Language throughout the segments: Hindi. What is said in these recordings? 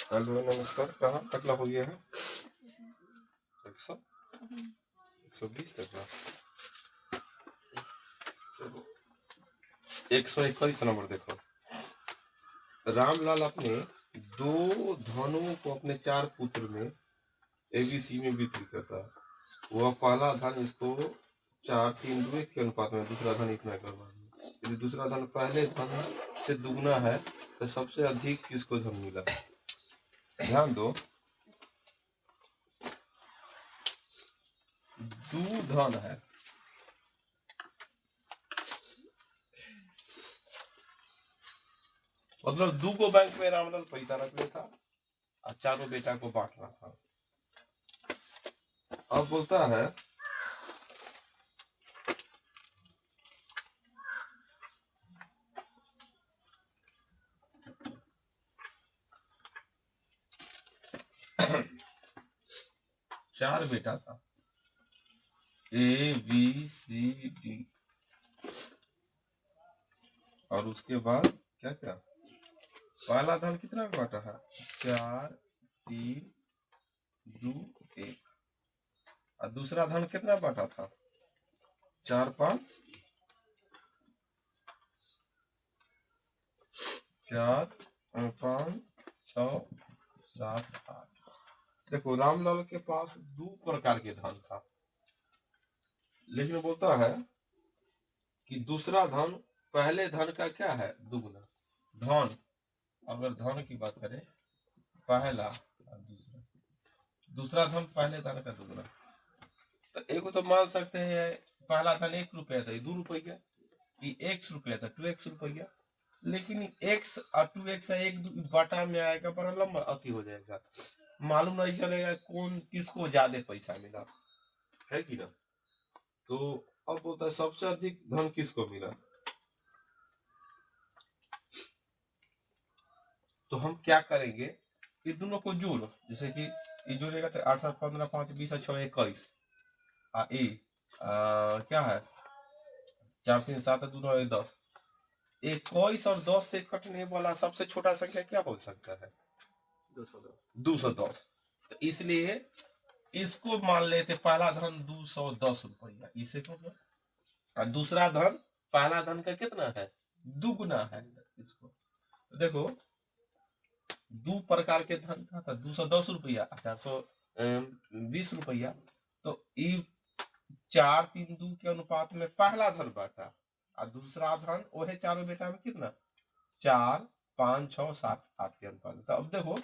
हेलो नमस्कार। कहाँ तक ला हो गया है? 120 तक ला। 121 नंबर देखो। रामलाल अपने 2 धनों को अपने 4 पुत्र में एबीसी में वितरित करता है। वह पहला धन इसको 4-3-2-1 के अनुपात में दूसरा धन इतना करवा। यदि दूसरा धन पहले धन से दुगना है तो सबसे अधिक किसको धन मिला? ध्यान दो, 2 धन है, मतलब 2 को बैंक में रामलाल पैसा रखने था और 4 बेटा को बांटना था। अब बोलता है चार बेटा था, ABCD, और उसके बाद क्या क्या? पहला धन कितना बांटा है? 4-3-2-1। और दूसरा धन कितना बांटा था? 4-5 4-5 6 7 8। देखो रामलाल के पास 2 प्रकार के धन था, लेकिन बोलता है कि दूसरा धन पहले धन का क्या है? दुगना। धन, अगर धन की बात करें, पहला और दूसरा धन पहले धन का दुगना। तो एक तो मान सकते हैं पहला धन 1 रुपया था, 2 रुपया, ये x रुपया था, 2x रुपया। लेकिन x और 2x एक बटा में आएगा, पर लंबा अति हो जाएगा, मालूम नहीं चलेगा कौन किसको ज्यादा पैसा मिला है कि ना। तो अब बोलता है सबसे अधिक धन किसको मिला। तो हम क्या करेंगे, ये दोनों को जोड़ो, जैसे कि ये जोड़ेगा तो 8 7 15 5 20 6 21, क्या है 4 3 7 2 9 10। 21 और 10 से कटने वाला सबसे छोटा संख्या क्या हो सकता है? 210। तो इसलिए इसको मान लेते पहला धन 210 रुपया, इसे को, और दूसरा धन पहला धन का कितना है? दुगुना है इसको। तो देखो 2 प्रकार के धन था, 210 रुपया, 420 रुपया। तो 4-3-2 के अनुपात में पहला धन बांटा, और दूसरा धन वही चारों बेटा में कितना? 4 5 6 7 8 के अनुपात में। तो अब देखो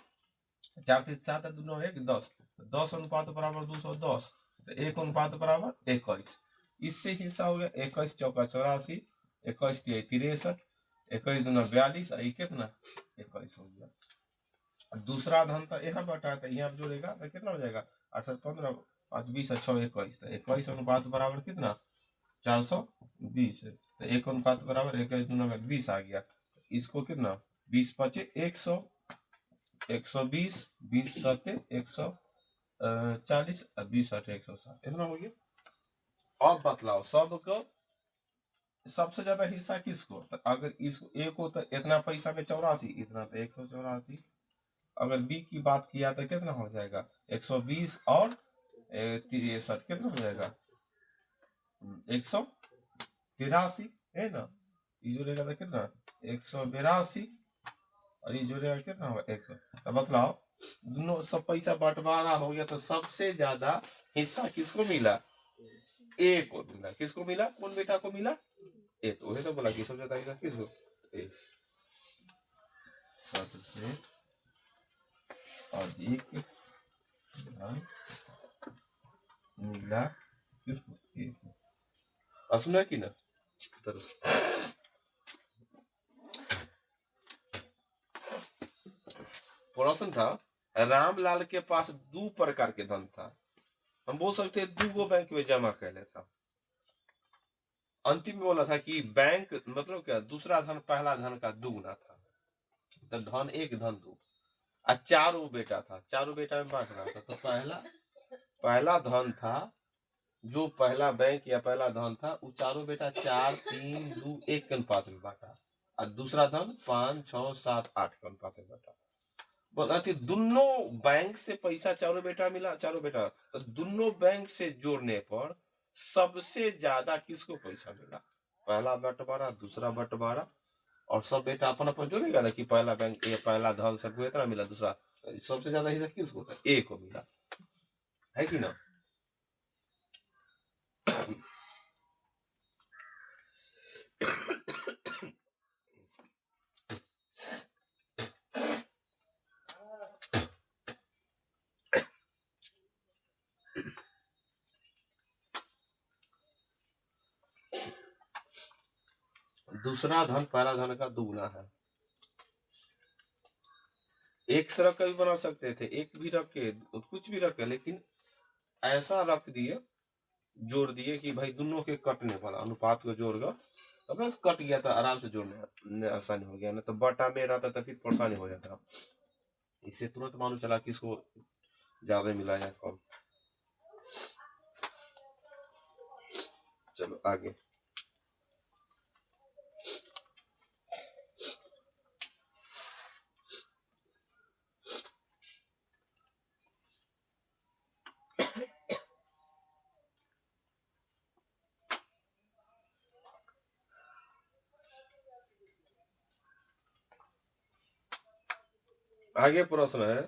4 3 7 2 9 1 10, 10 अनुपात बराबर 210, तो 1 अनुपात बराबर 21। इससे हिस्सा हो गया 21 चौका 84, 21 63, 21 दूना 42, और कितना 21 हो गया। दूसरा धन तो यहाँ बटा है, तो यहाँ जोड़ेगा तो कितना हो जाएगा? 8 7 15 5 20 6 21, तो 21 अनुपात बराबर कितना? 420। तो 1 अनुपात बराबर 21 दूना में 20 आ गया। इसको कितना? 20 5 100, 120, 20 7 140, 20 8 160, इतना हो गया। अब बतलाओ सबको सबसे ज्यादा हिस्सा किसको? तो अगर इसको एक को तो इतना पैसा में 84, इतना तो 184। अगर बी की बात किया तो कितना हो जाएगा? 120 और 63, कितना हो जाएगा? 183 है ना। ये जोड़ेगा तो कितना? 182, और ये जोड़ेगा कितना होगा? 100। तो बतलाओ दोनों सब पैसा बंटवारा हो गया, तो सबसे ज्यादा हिस्सा किसको मिला? ए को मिला। किसको मिला? कौन बेटा को मिला? ए। तो वही तो बोला कि सबसे ज्यादा हिस्सा किसको? ए। सबसे अधिक धन मिला किसको? ए को। सुना कि ना? प्रश्न था रामलाल के पास 2 प्रकार के धन था। हम बोल सकते हैं 2 बैंक में जमा कर लेता। अंतिम में बोला था कि बैंक मतलब क्या? दूसरा धन पहला धन का दुगुना था। तो धन 1 धन 2, और 4 बेटा था, 4 बेटा में बांट रहा था। तो पहला धन था, जो पहला बैंक या पहला धन था, वो 4 बेटा 4 3 2 1 के अनुपात में बांटा, और दूसरा धन 5 6 7 8 के अनुपात में बांटा। अथी दोनों बैंक से पैसा चारों बेटा मिला, चारों बेटा, तो दोनों बैंक से जोड़ने पर सबसे ज्यादा किसको पैसा मिला? पहला बंटवारा, दूसरा बंटवारा, और सब बेटा अपन अपन जोड़ेगा ना कि पहला बैंक, ये पहला धन सबको इतना मिला, दूसरा सबसे ज्यादा हिस्सा किसको होता है? ए को मिला, है कि ना? दूसरा धन पहला धन का दुगना है। एक से रख के भी बना सकते थे, एक भी रख के, कुछ भी रख के, लेकिन ऐसा रख दिए, जोड़ दिए कि भाई दोनों के कटने वाला अनुपात को जोड़गा, अब कट गया तो आराम से जोड़ने आसानी हो गया, ना तो बटा में रहता तो फिर परेशानी हो जाता। इससे तुरंत मालूम चला किसको ज्यादा मिला या कम। चलो आगे। आगे प्रश्न है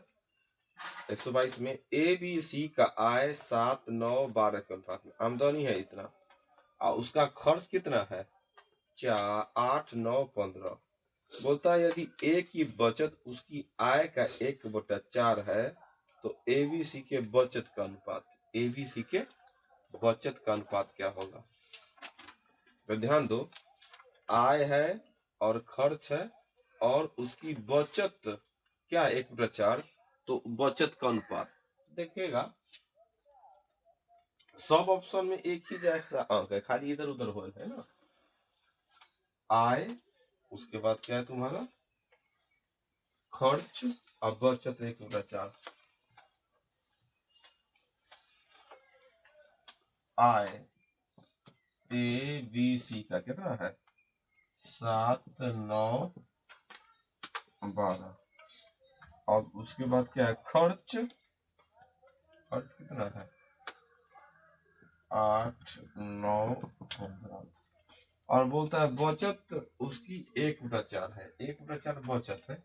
122 में, ए बी सी का आय 7, 9, 12 के अनुपात में, आमदनी है इतना और उसका खर्च कितना है 4, 8, 9, 15। बोलता है यदि ए की बचत उसकी आय का 1/4 है तो एबीसी के बचत का अनुपात, एबीसी के बचत का अनुपात क्या होगा? तो ध्यान दो, आय है और खर्च है और उसकी बचत क्या 1/4, तो बचत का अनुपात देखिएगा सब ऑप्शन में एक ही जैसा अंक है, खाली इधर उधर हो है ना। आय, उसके बाद क्या है तुम्हारा खर्च और बचत 1/4। आय ए बी सी का कितना है 7, 9, 12, और उसके बाद क्या है खर्च, खर्च कितना है 8, 9, 15, और बोलता है बचत उसकी 1/4 है, 1/4 बचत है।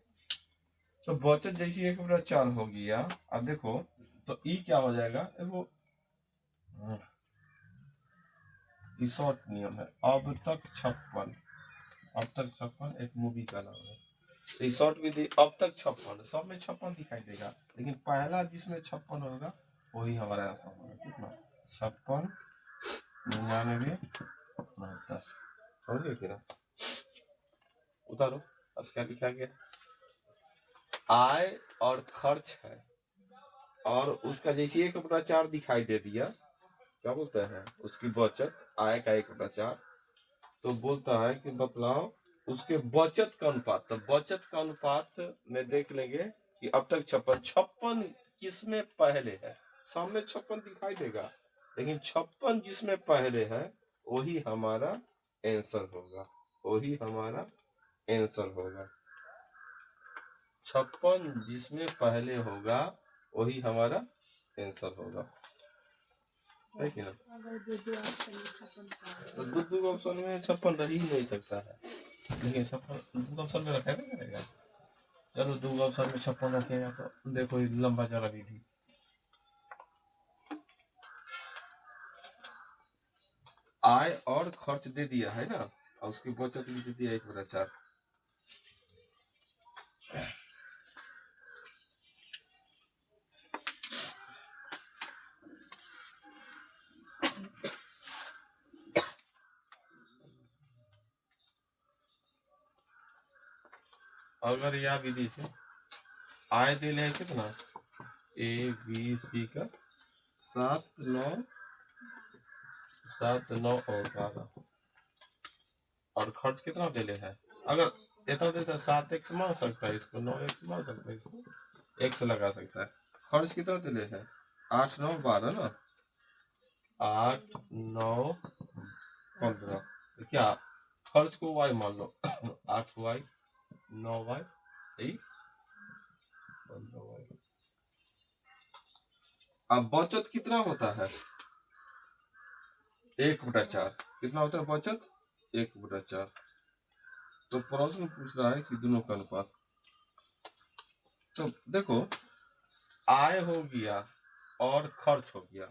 तो बचत जैसी 1/4 होगी या, अब देखो तो ई क्या हो जाएगा, वो शॉर्ट नियम है, अब तक 56, अब तक 56 एक मूवी का नाम है। शॉर्ट विधि, अब तक 56, सब में 56 दिखाई देगा, लेकिन पहला जिसमें 56 होगा वही हमारा आंसर होगा। कितना 56, 99, 69, समझिए कि ना। उतारो, अब क्या दिखा गया, आय और खर्च है और उसका जैसे 1/4 दिखाई दे दिया, क्या बोलते हैं उसकी बचत, आय का 1/4, तो बोलता है कि बतलाओ उसके बचत का अनुपात। तो बचत का अनुपात में देख लेंगे कि अब तक 56 किसमें पहले है, सामने 56 दिखाई देगा, लेकिन 56 जिसमें पहले है वही हमारा आंसर होगा, वही हमारा आंसर होगा। 56 जिसमें पहले होगा वही हमारा आंसर होगा, है कि ना। तो दो ऑप्शन में 56 रह ही नहीं सकता है, लेकिन 56 ऑप्शन में रखा नहीं करेगा। चलो 2 ऑप्शन में 56 रखेगा तो देखो लंबा चला विधि। आय और खर्च दे दिया है ना, और उसकी बचत भी दे दिया 1/4। अगर यह विधि से आय दे ले कितना ए बी सी का 7, 9, 7, 9 और 12, और खर्च कितना दे ले है, अगर इतना देता 7x मान सकता है इसको, 9x मान सकता है इसको, x लगा सकता है। खर्च कितना दे ले है 8, 9, 12 ना, 8, 9, 15, तो क्या खर्च को y मान लो 8y, 9y, 15, अब बचत कितना होता है 1/4। कितना होता है बचत 1/4। तो प्रश्न पूछ रहा है कि दोनों का अनुपात। तो देखो आय हो गया और खर्च हो गया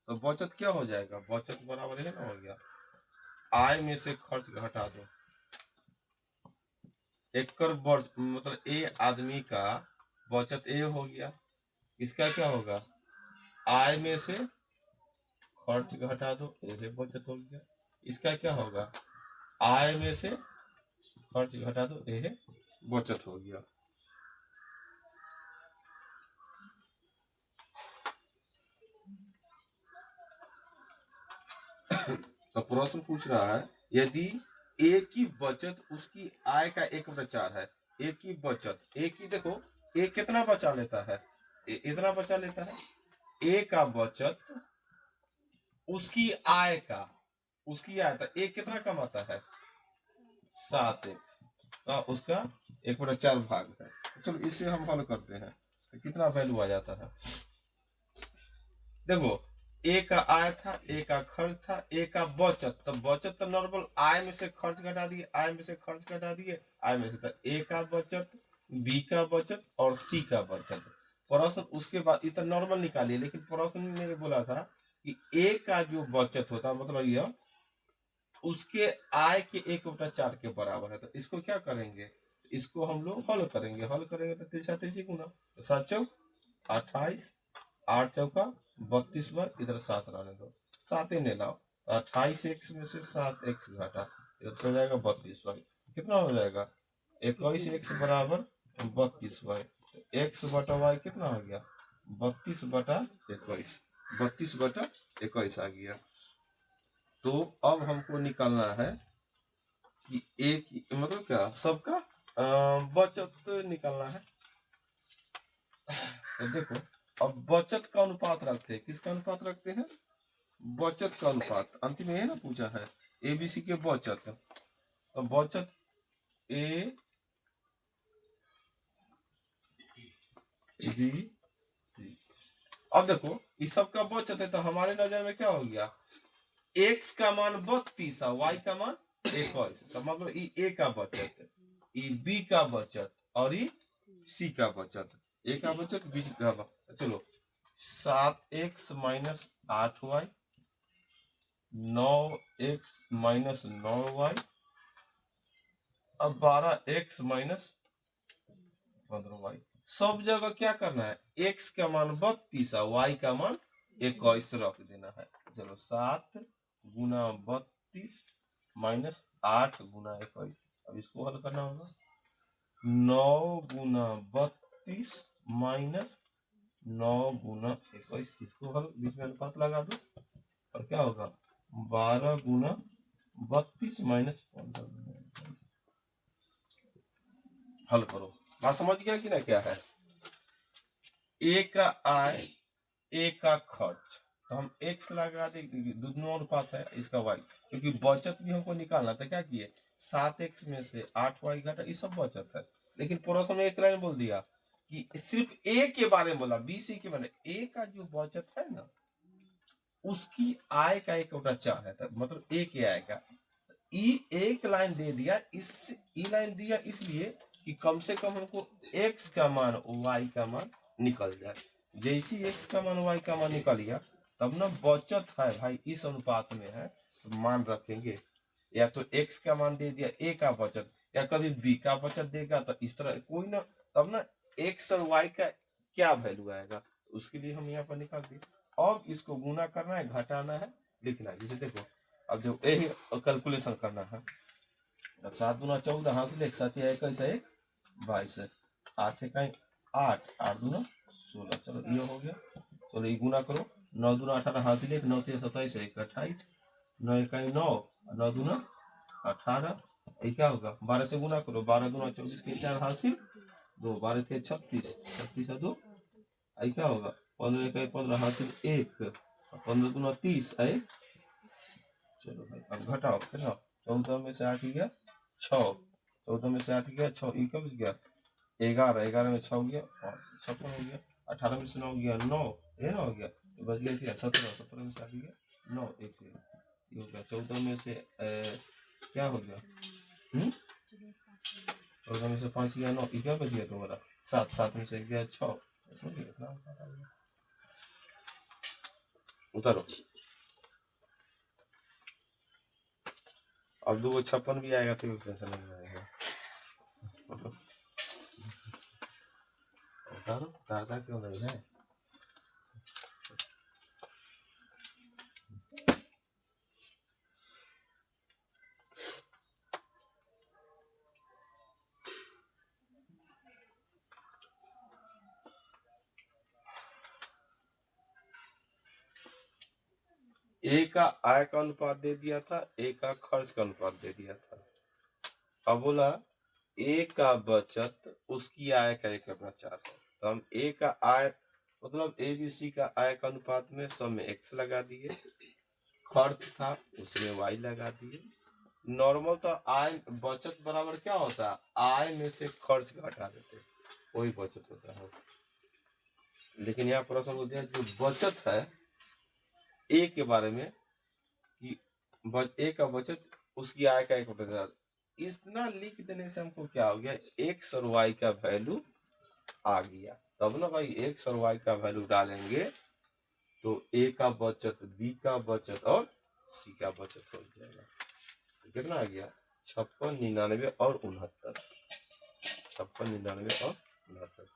तो बचत क्या हो जाएगा, बचत बराबर है ना हो गया आय में से खर्च घटा दो। एक वर्ष मतलब ए आदमी का बचत ए हो गया, इसका क्या होगा आय में से खर्च घटा दो, ये बचत हो गया। इसका क्या होगा आय में से खर्च घटा दो, ये बचत हो गया। तो प्रश्न पूछ रहा है यदि ए की बचत उसकी आय का 1/4 है, ए की बचत, ए की देखो ए कितना बचा लेता है, इतना बचा लेता है। ए का बचत उसकी आय का, उसकी आय था ए कितना कमाता है 7x का, उसका 1/4 भाग है। चलो इसे हम हल करते हैं तो कितना वैल्यू आ जाता है। देखो ए का आय था, ए का खर्च था, ए का बचत, तो बचत तो नॉर्मल आय में से खर्च घटा दिए, आय में से खर्च घटा दिए, आय में से तो ए का बचत, बी का बचत और सी का बचत। प्रश्न उसके बाद इतना नॉर्मल निकालिए, लेकिन प्रश्न में ने बोला था कि ए का जो बचत होता मतलब यह उसके आय के 1/4 के बराबर है। तो इसको क्या करेंगे, इसको हम लोग हल करेंगे, हल करेंगे तो तिरछा तिरछी गुना, 7 चौक 28, 8 चौका 32 बार, इधर 7 रहने दो, 7 ने लाओ, 28x में से 7x घटा, इधर हो जाएगा 32y। कितना हो जाएगा 21x बराबर 32y। x बटा y कितना हो गया 32/21, 32/21 आ गया। तो अब हमको निकालना है कि एक मतलब क्या सबका बचत निकालना है। तो देखो अब बचत का अनुपात रखते हैं, किसका अनुपात रखते हैं बचत का अनुपात। अंतिम में है ना पूछा है एबीसी के बचत, तो बचत ए बी सी। अब देखो इस सब का बचत है तो हमारे नजर में क्या हो गया x का मान 32 है, y का मान 21, तो मतलब ए का बचत, बी का बचत और सी का बचत, ए का बचत बी का बचत। चलो 7x minus 8y, 9x minus 9y, अब 12x माइनस 15y। सब जगह क्या करना है x का मान 32 है, y का मान 21 रख देना है। चलो 7 गुना 32 माइनस 8 गुना 21, अब इसको हल करना होगा। 9 गुना 32 माइनस 9 गुना 21, इसको हल बीच में अनुपात लगा दो और क्या होगा 12 गुना 32 माइनस 15 गुना 21। हल करो, बात समझ गया कि ना क्या है। ए का आय ए का खर्च, तो हम x लगा देंगे, दोनों अनुपात है इसका y, क्योंकि बचत भी हमको निकालना था। क्या किए 7x में से 8y घटा, ये सब बचत है। लेकिन प्रश्न में एक लाइन बोल दिया कि सिर्फ a के बारे में बोला, b c के बारे में। a का जो बचत है ना उसकी आय का 1/4 है, मतलब a के आय का। एक लाइन दे दिया, इस लाइन दिया इसलिए कि कम से कम हमको x का मान y का मान निकल जाए। जैसी x का मान y का मान निकल गया तब ना बचत है भाई इस अनुपात में है, तो मान रखेंगे। या तो x का मान दे दिया a का बचत, या कभी b का बचत देगा तो इस तरह कोई ना, तब ना x और y का क्या वैल्यू आएगा उसके लिए हम यहाँ पर निकाल दिए। अब इसको गुना करना है, घटाना है, लिखना है। जैसे देखो अब जो यही कैलकुलेशन करना है, 7 गुना 14 हासिल 1, 7 21 1 22, 8 इकाई 8, 8 दूना 16। चलो ये हो गया। चलो ये गुना करो, 9 दूना 18 हासिल 1, 9 3 27 1 28, 9 इकाई 9, 9 दूना 18, ये क्या होगा 12 से गुना करो, 12 दूना 24 के 4 हासिल 2, 12 थे 36, 36 2, ये क्या होगा 15 इकाई 15 हासिल 1, 15 दूना 30 1। चलो भाई अब घटाओ कितना, 14 में से 8 गया 6, 14 में से 8 गया 6, ये कब गया 11, 11 में 6 गया 56 हो गया, 18 में से 9 गया 9, ये ना हो गया तो बच गया 17, 17 में से आ गया 9, एक से ये हो गया 14 में से क्या हो गया 14 में से 5 गया 9, क्या बच गया तुम्हारा 7, 7 में से गया 6, उतारो। अब 2 56 भी आएगा तो टेंशन नहीं आएगा। उतारो, उतारता क्यों नहीं है? ए का आय का अनुपात दे दिया था, ए का खर्च का अनुपात दे दिया था। अब बोला ए का बचत उसकी आय का एक प्रचार है, तो हम ए का आय मतलब ए बी सी का आय का अनुपात में सब में x लगा दिए, खर्च था उसमें y लगा दिए। नॉर्मल तो आय बचत बराबर क्या होता है, आय में से खर्च घटा देते, वही बचत होता है। लेकिन यहाँ प्रश्न हो दिया जो बचत है ए के बारे में कि ए का बचत उसकी आय का एक प्रचार, इतना लिख देने से हमको क्या हो गया, एक्स और वाई का वैल्यू आ गया। तब ना भाई एक्स और वाई का वैल्यू डालेंगे तो ए का बचत, बी का बचत और सी का बचत हो जाएगा। तो कितना आ गया 56, 99 और 69, 56, 99 और 69।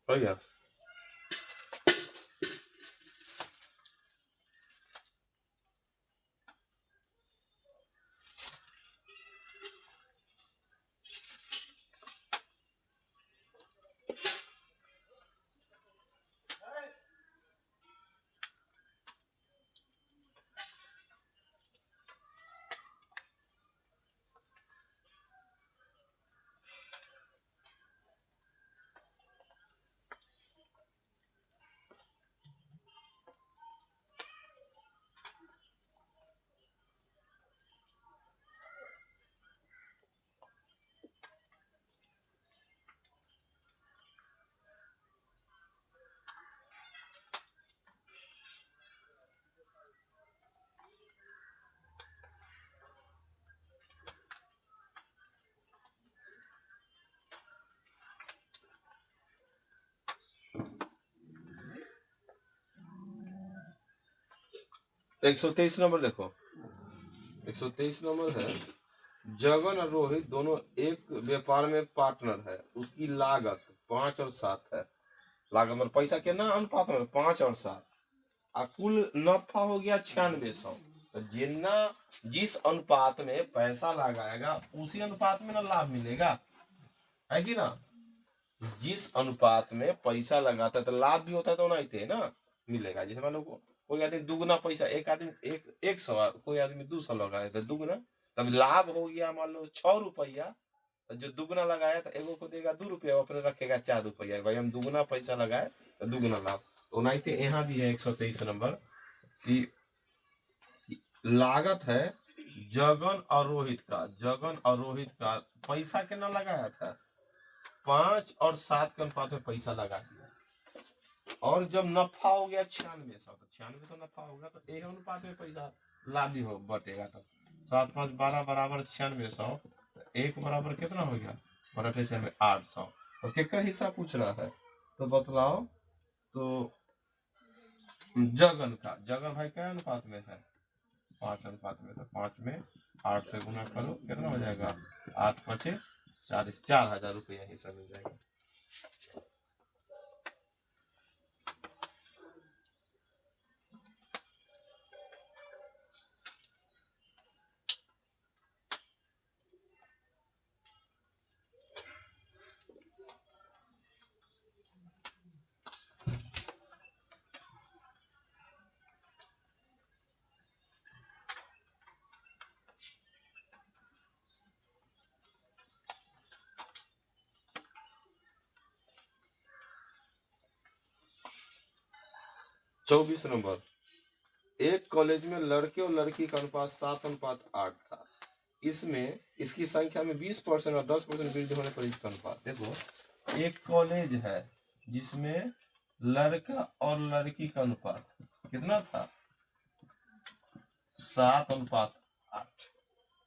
हो गया। तो 123 नंबर देखो, 123 नंबर है, जगन और रोहित दोनों एक व्यापार में पार्टनर है, उसकी लागत 5 और 7 है। लागत मतलब पैसा के ना अनुपात में 5 और 7, और कुल नफा हो गया 9600। तो जितना जिस अनुपात में पैसा लगाएगा उसी अनुपात में ना लाभ मिलेगा, है कि ना। जिस अनुपात में पैसा लगाता है तो लाभ भी होता है, तो नहीं थे ना मिलेगा। जैसे मान लो कोई आदमी दुगना पैसा, एक आदमी 100, कोई आदमी 200 लगाए तो दुगना, तब लाभ हो गया मान लो 6 रुपया, तो जो दुगना लगाया तो एगो को देगा 2 रुपया, अपने रखेगा 4 रुपया। भाई हम दुगना पैसा लगाए तो दुगना लाभ, तो नहीं थे। यहाँ भी है 123 नंबर की लागत है जगन और रोहित का, जगन और रोहित का पैसा कितना लगाया था 5 और 7 के अनुपात में पैसा लगा दिया, और जब नफा हो गया 9600, तो 9600 नफा होगा तो एक अनुपात में पैसा लाभ भी हो बटेगा। तब 7, 5, 12 बराबर 9600, तो एक बराबर कितना हो गया, बड़ा पैसे में 800। और कितना हिस्सा पूछना है तो बतलाओ। तो जगन का, जगन भाई क्या अनुपात में है 5 अनुपात में, तो 5 में 8 से गुना करो कितना हो जाएगा 8 5 40, 4000 रुपया हिस्सा मिल जाएगा। 24 नंबर, एक कॉलेज में लड़के और लड़की का अनुपात 7:8 था। इसमें इसकी संख्या में 20% और 10% वृद्धि होने पर इसका अनुपात देखो। एक कॉलेज है जिसमें लड़का और लड़की का अनुपात कितना था, 7:8,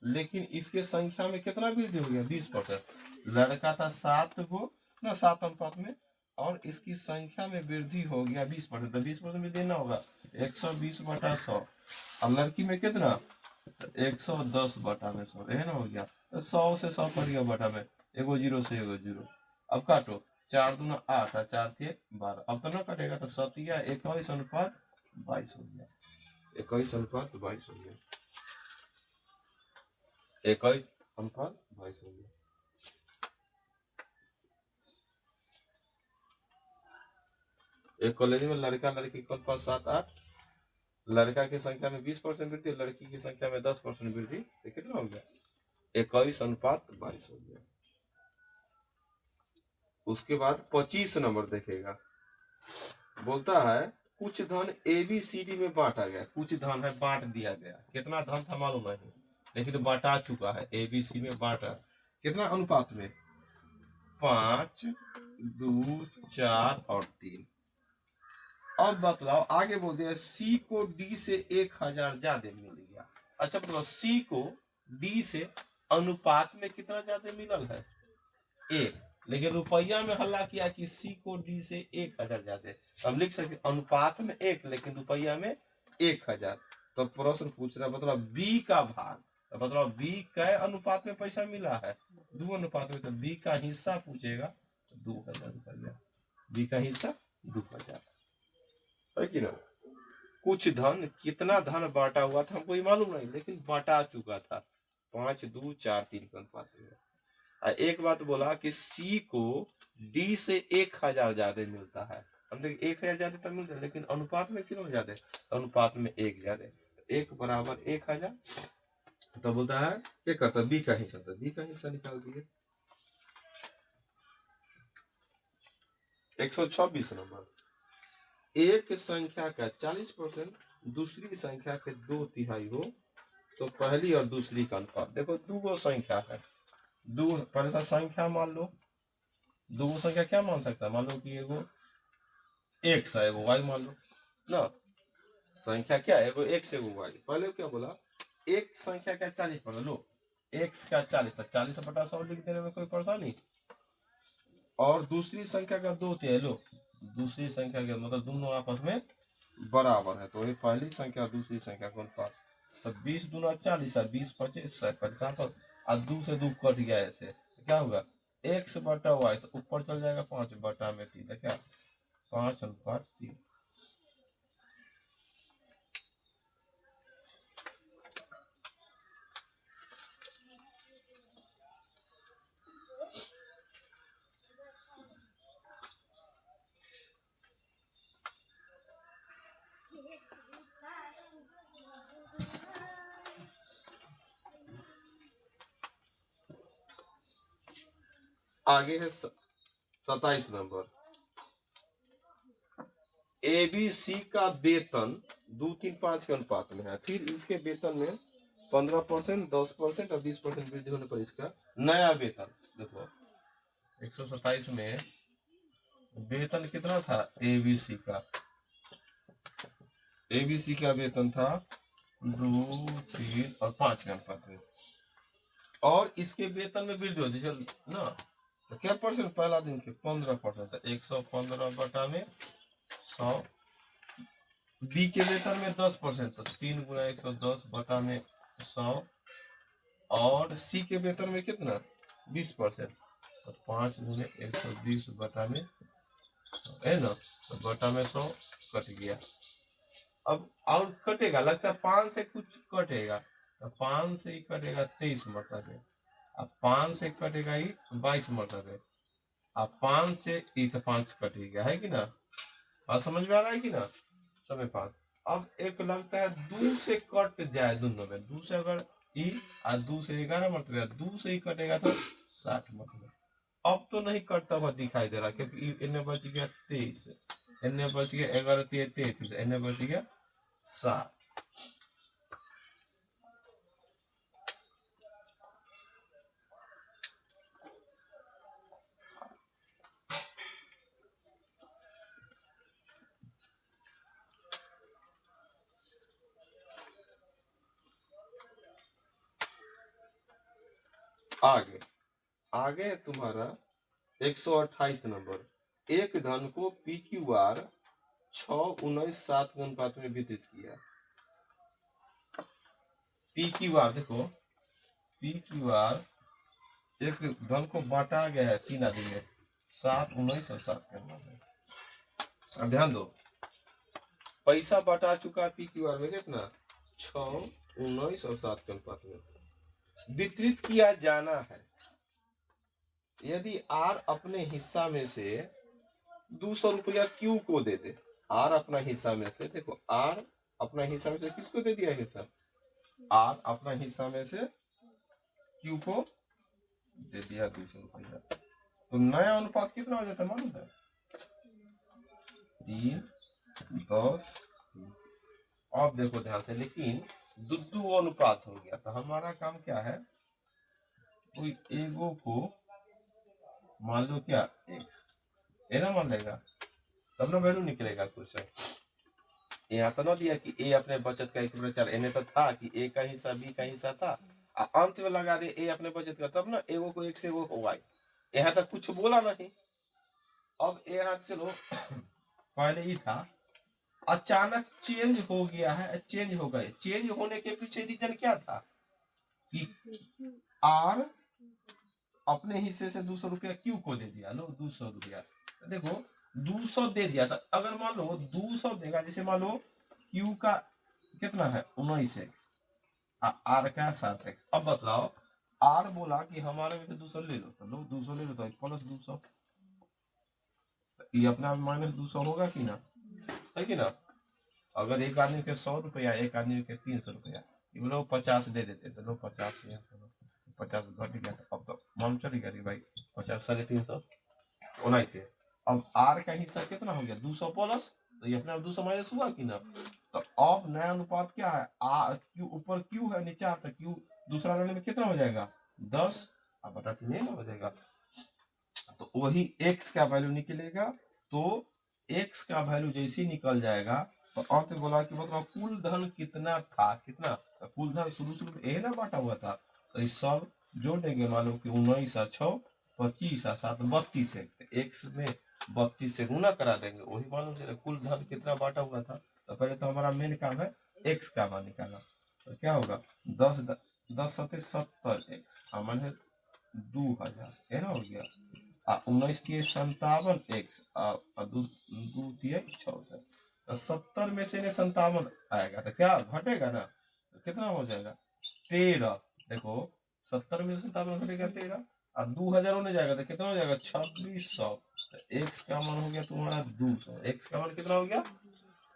लेकिन इसके संख्या में कितना वृद्धि हो गया, 20%। लड़का था 7 को ना 7 अनुपात में, और इसकी संख्या में वृद्धि हो गया 20%, तो 20% में देना होगा 120/100, और लड़की में कितना 110/100, है ना, हो गया। तो 100 से 100 कट गया बटा में, एगो जीरो से एगो जीरो। अब काटो, 4 दूना 8 और 4 थे 12, अब तो ना कटेगा, तो 21:22 हो गया, 21:22 हो गया, 21:22 हो गया। एक कॉलेज में लड़का लड़की का अनुपात 7:8, लड़का की संख्या में 20% वृद्धि, लड़की की संख्या में 10% वृद्धि, तो कितना हो गया, 21:22 हो गया। उसके बाद 25 नंबर देखेगा, बोलता है कुछ धन ABCD में बांटा गया, कुछ धन है बांट दिया गया, कितना धन था मालूम नहीं, लेकिन बांटा चुका है, ABC में बांटा, कितना अनुपात में, 5, 2, 4 और 3। अब बतलाओ, आगे बोल दिया C को D से 1000 ज्यादा मिल गया। अच्छा बताओ, C को D से अनुपात में कितना ज्यादा मिलल है, 1, लेकिन रुपया में हल्ला किया कि C को D से 1000 ज्यादा, हम लिख सकते अनुपात में 1 लेकिन रुपया में 1000। तो प्रश्न पूछ रहा है, मतलब B का भाग, तो मतलब B कै अनुपात में पैसा मिला है, 2 अनुपात में, तो B का हिस्सा पूछेगा 2000 रुपया, B का हिस्सा 2000 है कि ना। कुछ धन, कितना धन बांटा हुआ था हमको मालूम नहीं, लेकिन बांटा चुका था, 5, 2, 4, 3 का अनुपात में। एक बात बोला कि C को D से 1000 ज्यादा मिलता है, हम देखिए 1000 ज्यादा तक मिलता है, लेकिन अनुपात में कितना ज्यादा, अनुपात में 1 ज्यादा, 1 बराबर 1000, तो बोलता है क्या करता, B का हिस्सा, तो B का हिस्सा निकाल दिए। 126 नंबर, एक संख्या का 40% दूसरी संख्या के 2/3 हो तो पहली और दूसरी का अनुपात, देखो दो संख्या है, दो पहले संख्या मान लो, दो संख्या क्या मान सकता है, मान लो कि एगो x है, एगो y मान लो ना, संख्या क्या है, एगो x एगो y। पहले क्या बोला, एक संख्या का 40% लो, x का 40, तो 40/100 लिख देने में कोई परेशानी, और दूसरी संख्या का 2/3 लो, दूसरी संख्या के मतलब दोनों आपस में बराबर है, तो ये पहली संख्या दूसरी संख्या का अनुपात, तो 20 दूना 40 है, 20 25 55, और 2 से 2 कट गया, ऐसे क्या होगा, x/y, तो ऊपर चल जाएगा 5/3, क्या 5:3। आगे है 27 नंबर, ABC का वेतन 2, 3, 5 के अनुपात में है, फिर इसके वेतन में 15%, 10% और 20% वृद्धि होने पर इसका नया वेतन, देखो 127 में वेतन कितना था, ABC का वेतन था 2, 3 और 5 के अनुपात में, और इसके वेतन में वृद्धि होती है ना, तो क्या परसेंट, पहला दिन के 15%, 115/100। B के वेतन में 10%, तो 3 × 110/100, और C के वेतन में कितना 20%, तो 5 × 120/100, है ना, तो बटा में 100 कट गया। अब और कटेगा, लगता है 5 से कुछ कटेगा, तो 5 से ही कटेगा 23 मरतबे, अब 5 से कटेगा ही 22 मरतबे, अब 5 से ही तो 5 कट गया, है कि ना, बात समझ में आ रहा है कि ना, समय 5। अब एक लगता है 2 से कट जाए, दोनों में 2 से अगर ई और 2 से 11 मरतबे, 2 से ही कटेगा तो 60 मरतबे। अब तो नहीं कटता हुआ दिखाई दे रहा, क्योंकि इन्हें बच गया 23, एने बच गया 11 33, एने बच गया 60। आगे आगे तुम्हारा 128 नंबर, एक धन को पी क्यू आर 6, 19, 7 के अनुपात में वितरित किया। पी क्यू आर देखो, पी क्यू आर एक धन को बांटा गया है 3 आदमी में, 7, 19 और 7 के अनुपात में। अब ध्यान दो, पैसा बांटा चुका पी क्यू आर में कितना, 6, 19 और 7 के अनुपात में। वितरित किया जाना है। यदि आर अपने हिस्सा में से 200 रुपया क्यू को दे दे, आर अपना हिस्सा में से, देखो आर अपना हिस्सा में से किसको दे दिया हिस्सा, आर अपना हिस्सा में से क्यू को दे दिया 200 रुपया, तो नया अनुपात कितना हो जाता है मालूम है, 3, 10, 3। अब देखो ध्यान से, लेकिन दो अनुपात हो गया, तो हमारा काम क्या है, कोई एगो को मान लो क्या x, ए ना मान लेगा तब ना वैल्यू निकलेगा कुछ। यहाँ तो ना दिया कि ए अपने बचत का 1/4, एने तो था कि ए का हिस्सा बी का हिस्सा था, अंत में लगा दे ए अपने बचत का, तब ना एगो को एक से एगो को y। यहाँ तक कुछ बोला नहीं। अब यहाँ चलो पहले ही था, अचानक चेंज हो गया है, चेंज हो गए। चेंज होने के पीछे रीजन क्या था कि आर अपने हिस्से से 200 रुपया क्यू को दे दिया, लो 200 रुपया, देखो 200 दे दिया था। अगर मान लो 200 देगा, जैसे मान लो क्यू का कितना है 19x, आर का 7x। अब बताओ, आर बोला कि हमारे में तो 200 ले लो, तो लो 200 ले लो, तो प्लस 200, ये अपना माइनस 200 होगा कि ना, है कि ना। अगर एक आदमी के 100 रुपया, एक आदमी के 300 रुपया, ये बोलो 50 दे देते, तो लो 50, 50 घट गया, अब तो मालूम चल गया भाई 50 350 होना ही थे। अब आर का हिस्सा कितना हो गया 200 प्लस, तो ये अपने आप 200 माइनस हुआ कि ना। तो अब नया अनुपात क्या है, क्यू ऊपर क्यू है नीचे आर, तो क्यू दूसरा रहने में कितना हो जाएगा 10, अब बता 3 हो जाएगा। तो वही x का वैल्यू निकलेगा। तो x का वैल्यू जैसे ही निकल जाएगा, तो अंत में बोला कि मतलब कुल धन कितना था, कितना कुल धन शुरू में ए ना बांटा हुआ था, तो ये सब जोड़ देंगे। मान लो कि 19 और 6 25 और 7 32 है, तो x में 32 से गुना करा देंगे, वही मालूम चले कुल धन कितना बांटा हुआ था। तो पहले तो हमारा मेन काम है x का मान निकालना। तो क्या होगा 10 सत्ते 70x, मान 2000 है ना, हो गया 19 के 57x, 2 दिए 64, तो 70 में से 57 आएगा, तो क्या घटेगा ना, तो कितना हो जाएगा 13। देखो 70 में 57 घटेगा 13, और 2000 होने जाएगा तो कितना हो जाएगा 2600। तो x का मान हो गया तुम्हारा 200। x का मान कितना हो गया।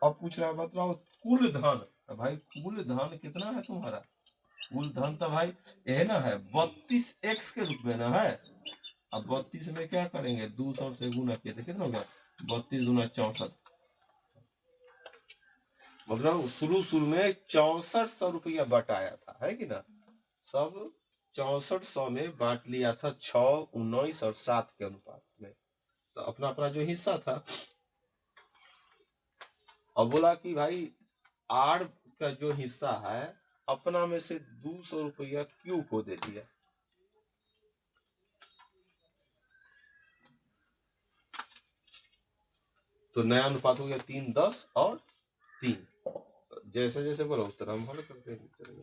अब पूछ रहा है बताओ कुल धन, तो भाई कुल धन कितना है तुम्हारा, कुल धन तो भाई ये ना है 32x के रूप में ना है। अब 32 में क्या करेंगे 200 से गुना किया तो कितना हो गया 32 गुना 64, मतलब शुरू में 6400 रुपया बटाया था, है कि ना। सब 6400 में बांट लिया था 6, 19 और 7 के अनुपात में, तो अपना अपना जो हिस्सा था। अब बोला कि भाई आर का जो हिस्सा है अपना में से 200 रुपया क्यू को दे दिया। तो नया अनुपात हो गया 3, 10 और 3। जैसे जैसे बोला उस तरह हम हल करते हैं चलेगा।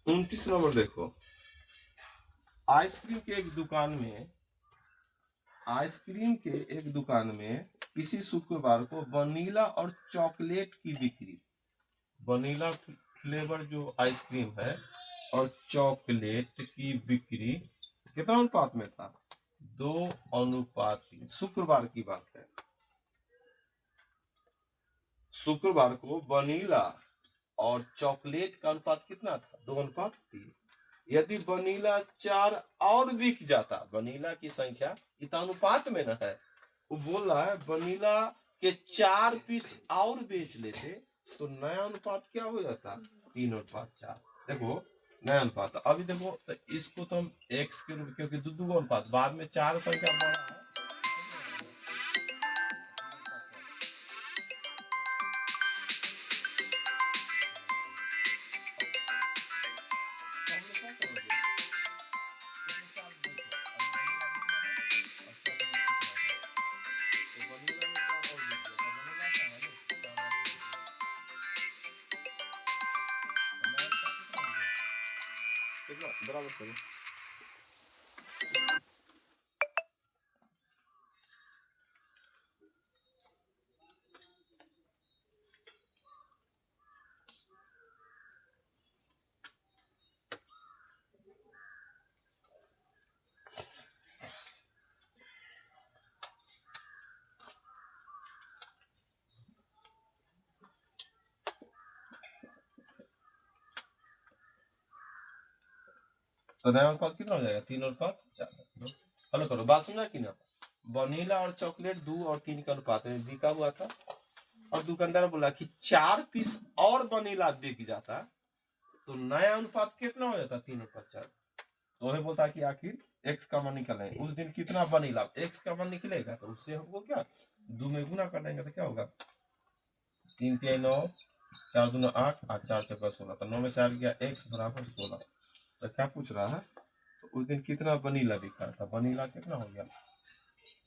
उनतीस नंबर देखो, आइसक्रीम के एक दुकान में किसी शुक्रवार को वनीला और चॉकलेट की बिक्री, वनीला फ्लेवर जो आइसक्रीम है और चॉकलेट की बिक्री कितना अनुपात में था 2:3। शुक्रवार की बात है। शुक्रवार को वनीला और चॉकलेट का अनुपात कितना था? 2:3। यदि वनीला 4 और बिक जाता, वनीला की संख्या इस अनुपात में न है, वो बोल रहा है वनीला के 4 पीस और बेच लेते तो नया अनुपात क्या हो जाता? 3:4। देखो नया अनुपात अभी देखो, तो इसको तो हम x के रूप, क्योंकि दो अनुपात बाद में 4 संख्या बड़ा है, कितना बराबर करो। तो नया अनुपात कितना हो जाएगा? 3:4। हेलो करो, बात समझा कि ना? वनीला और चॉकलेट 2 और 3 के अनुपात में बिका हुआ था, और दुकानदार बोला कि 4 पीस और वनीला बिक जाता तो नया अनुपात कितना हो जाता? 3:4। तो वही बोलता कि आखिर x का मान निकले, उस दिन कितना वनीला, x का मान निकलेगा तो उससे हमको क्या 2 में गुना कर देंगे तो क्या होगा? 3 3 9, 4 2 8, 8 4 4 16, तो 9 में से आ गया x बराबर 16। तो क्या पूछ रहा है? तो उस दिन कितना वनीला बिका था? वनीला कितना हो गया?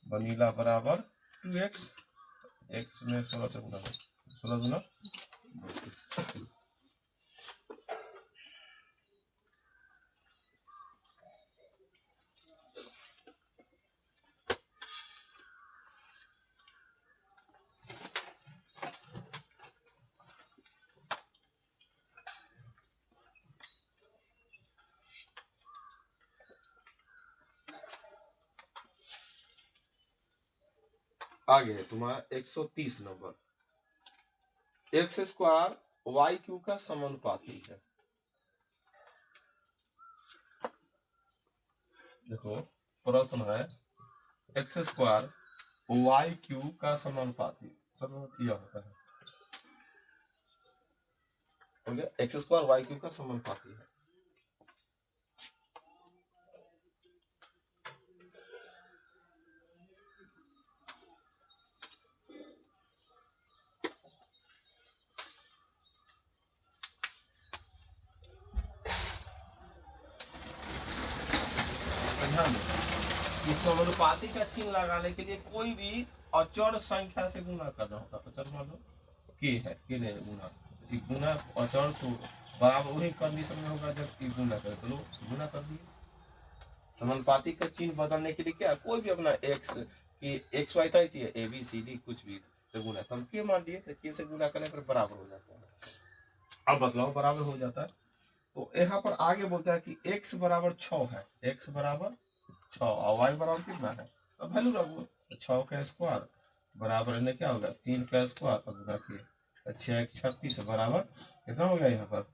वनीला बराबर 2x, x में 16 से गुना, 16 गुना 32। आगे है तुम्हारा 130 number. x square Y Q का समानुपाती है। देखो प्रश्न है x स्क्वायर वाई क्यू का समानुपाती, चलो यह होता है, हो गया x स्क्वायर वाई क्यू का समानुपाती है। इस समानुपाती का चिन्ह लगाने के लिए कोई भी अचर संख्या से गुना करना होता है। अचर मान लो के है, के ने गुना, गुना अचर से बराबर वही कंडीशन में होगा जब ई गुना करे, तो गुना कर दिए। समानुपाती का चिन्ह बदलने के लिए क्या, कोई भी अपना x की x y था ए बी सी डी कुछ भी से गुना, तो हम के मान लिए तो के से गुना करने पर बराबर हो जाता है। अब बदलाव बराबर हो जाता है। तो यहाँ पर आगे बोलता है कि x बराबर 6 है, x बराबर 6 और y बराबर कितना है, तो वैल्यू रखो 6 का स्क्वायर बराबर इन्हें क्या होगा 3 का स्क्वायर और गुना किए 6 1 36 बराबर कितना हो गया यहाँ पर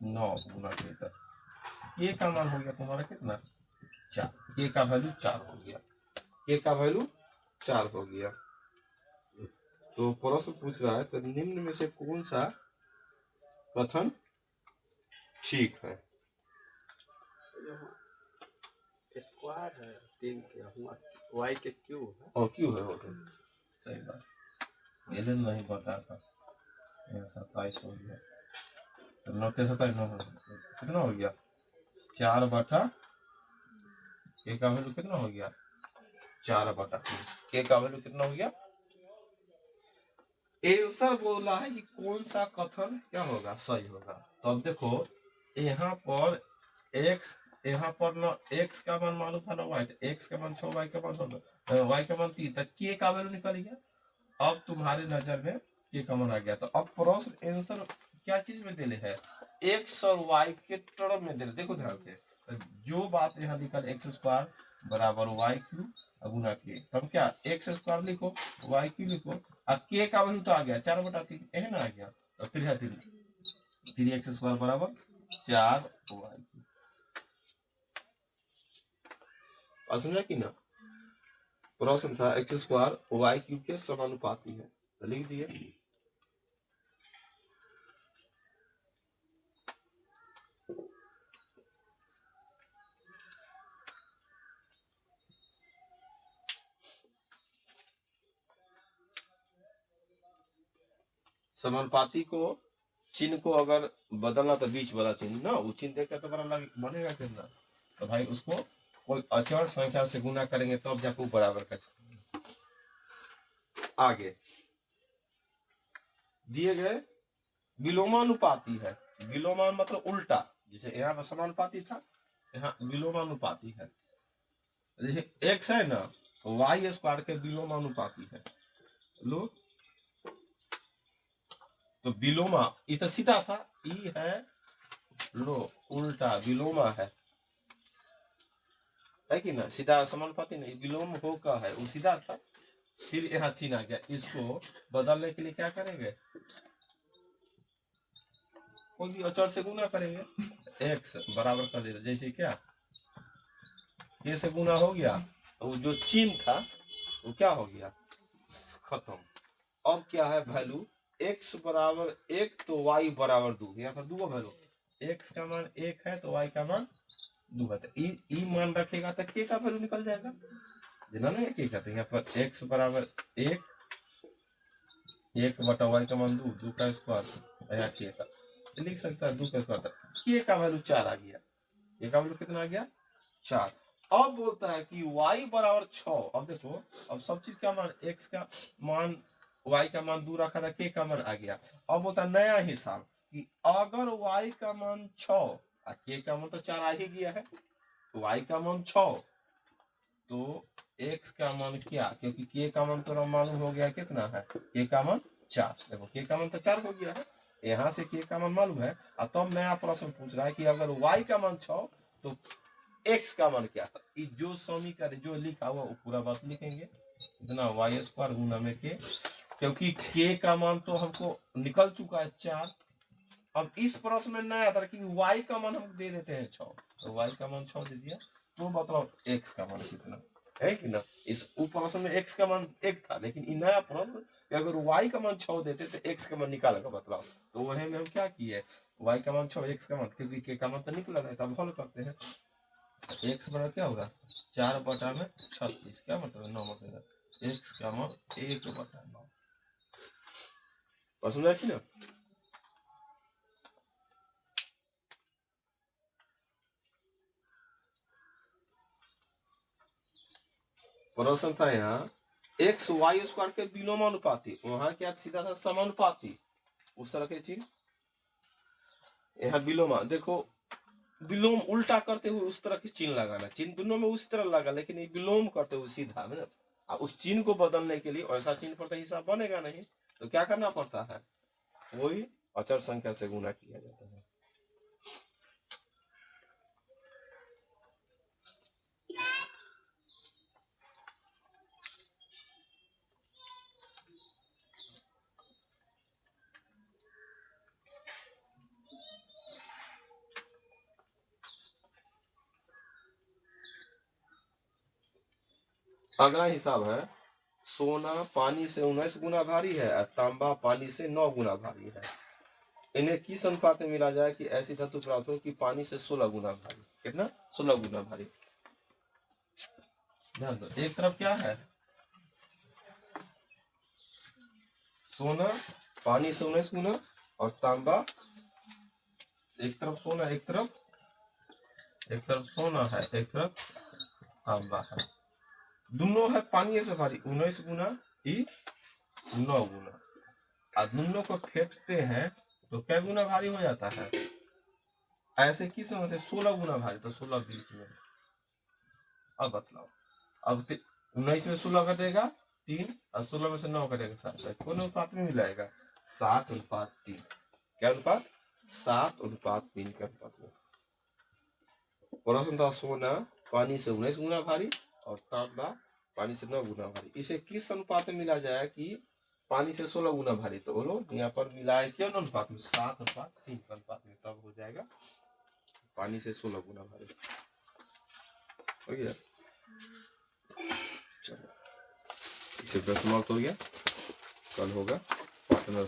9 गुना किए, तो के का मान हो गया तुम्हारा कितना 4, के का वैल्यू 4 हो गया, के का वैल्यू 4 हो गया। तो प्रश्न पूछ रहा है तो निम्न में से कौन सा कथन ठीक है? स्क्वायर है 3 के हुआ, y के क्यू है और क्यू है वो, तो सही बात, ये नहीं बता था। 27 हो गया, तो 9 27 9 कितना हो गया 4/, के का वैल्यू कितना हो गया 4/3, के का वैल्यू कितना हो गया। आंसर बोला है कि कौन सा कथन क्या होगा सही होगा। तो अब देखो यहाँ पर x, यहाँ पर ना x का मान मालूम था ना y, तो x का मान 6 y का मान 6 y का मान 3, तक के का वैल्यू निकल गया। अब तुम्हारे नजर में के का मान आ गया, तो अब प्रश्न आंसर क्या चीज में दिले है x और y के टर्म में दिले, देखो ध्यान से तो जो बात यहाँ लिखल एक्स स्क्वायर बराबर वाई क्यू गुना के, हम क्या एक्स स्क्वायर लिखो वाई क्यू लिखो, और के का वैल्यू तो आ गया 4/3 है ना, आ गया। और फिर है 3x स्क्वायर बराबर 4y। समझा कि ना, प्रश्न था एक्स स्क्वायर वाई क्यूब के समानुपाती है, तो लिख दिए। समानुपाती को चिन्ह को अगर बदलना तो बीच वाला चिन्ह ना, वो चिन्ह देकर तो बड़ा बनेगा कितना, तो भाई उसको कोई अचर संख्या से गुना करेंगे तब जाकर बराबर कर। आगे दिए गए विलोमानुपाती है, विलोमान मतलब उल्टा, जैसे यहाँ पर समानुपाती था, यहाँ विलोमानुपाती है। जैसे एक्स है ना, वाई स्क्वायर के विलोमानुपाती है लो, तो विलोमा ये तो सीधा था, ई है लो उल्टा विलोमा है कि ना, सीधा समानुपाती नहीं, विलोम हो का है वो सीधा था। फिर यहाँ चिन्ह आ गया, इसको बदलने के लिए क्या करेंगे, कोई भी अचर से गुना करेंगे, एक्स बराबर कर देते, जैसे क्या ये से गुना हो गया, तो जो चिन्ह था वो क्या हो गया, खत्म। अब क्या है वैल्यू, x बराबर 1 तो y बराबर 2, यहाँ पर 2 का वैल्यू, x का मान 1 है तो y का मान 2 है, तो ई मान रखेगा तो k का वैल्यू निकल जाएगा, जिना नहीं k का, तो यहाँ पर x बराबर 1 बटा y का मान 2 का स्क्वायर, यहाँ k का लिख सकता है 2 का स्क्वायर, k का वैल्यू 4 आ गया, k का वैल्यू कितना आ गया 4। अब बोलता है कि y बराबर 6, अब देखो अब सब चीज का मान, x का मान y का मान 2 रखा था, k का मान आ गया। अब बोलता नया हिसाब कि अगर y का मान 6 और k का मान तो 4 आ ही गया है, y का मान 6 तो x का मान क्या, क्योंकि k का मान तो मालूम हो गया कितना है, k का मान 4, देखो k का मान तो 4 हो गया है, यहाँ से k का मान मालूम है। और तब नया प्रश्न पूछ रहा है कि अगर y का मान 6 तो x का मान क्या था, जो समीकरण जो लिखा हुआ वो पूरा बात लिखेंगे, इतना वाई स्क्वायर गुना में के, क्योंकि k का मान तो हमको निकल चुका है 4। अब इस प्रश्न में नया था कि y का मान हम दे देते हैं 6, तो y का मान 6 दे दिया, तो मतलब x का मान कितना है कि ना, इस प्रश्न में x का मान 1 था, लेकिन इन नया प्रश्न कि अगर y का मान 6 देते तो x का मान निकालेगा बतलाओ, तो वही में हम क्या किए, y का मान 6 x का मान, क्योंकि k का मान तो निकला है, तब हल करते हैं। x बराबर क्या होगा 4 बटा में 36, क्या मतलब 9 मतलब x का मान 1 बटा 9, समझ आया कि ना। प्रश्न था यहाँ एक्स वाई स्क्वायर के विलोमानुपाती, वहां क्या सीधा था समानुपाती, उस तरह के चीज यहाँ विलोमा, देखो विलोम उल्टा करते हुए उस तरह की चिन्ह लगाना, चिन्ह दोनों में उस तरह लगा, लेकिन ये विलोम करते हुए सीधा है ना, उस चिन्ह को बदलने के लिए ऐसा चिन्ह पर तो हिसाब बनेगा नहीं, तो क्या करना पड़ता है, वही अचर संख्या से गुना किया जाता है। अगला हिसाब है, सोना पानी से 19 गुना भारी है और तांबा पानी से 9 गुना भारी है, इन्हें किस अनुपात में मिला जाए कि ऐसी धातु प्राप्त हो कि पानी से 16 गुना भारी, कितना 16 गुना भारी। ध्यान दो, एक तरफ क्या है सोना पानी से 19 गुना, और तांबा एक तरफ सोना, एक तरफ सोना है, एक तरफ तांबा है, दोनों है पानी से भारी, 19 गुना ही 9 गुना, और दोनों को फेंकते हैं तो क्या गुना भारी हो जाता है, ऐसे किस में से 16 गुना भारी, तो 16 बीच में। अब बतलाओ, अब 19 में 16 कटेगा 3 और 16 में से 9 कटेगा 7, कौन अनुपात में मिलाएगा 7:3, क्या अनुपात 7:3 के अनुपात में। प्रश्न था सोना पानी से 19 गुना भारी और तांबा पानी से 9 गुना भारी, इसे किस अनुपात में मिला जाए कि पानी से 16 गुना भारी? तो बोलो यहाँ पर मिलाए क्यों अनुपात में? 7:3 अनुपात में, तब हो जाएगा पानी से 16 गुना भारी। हो गया, चलो इसे 10 समाप्त हो गया। कल होगा पार्टनर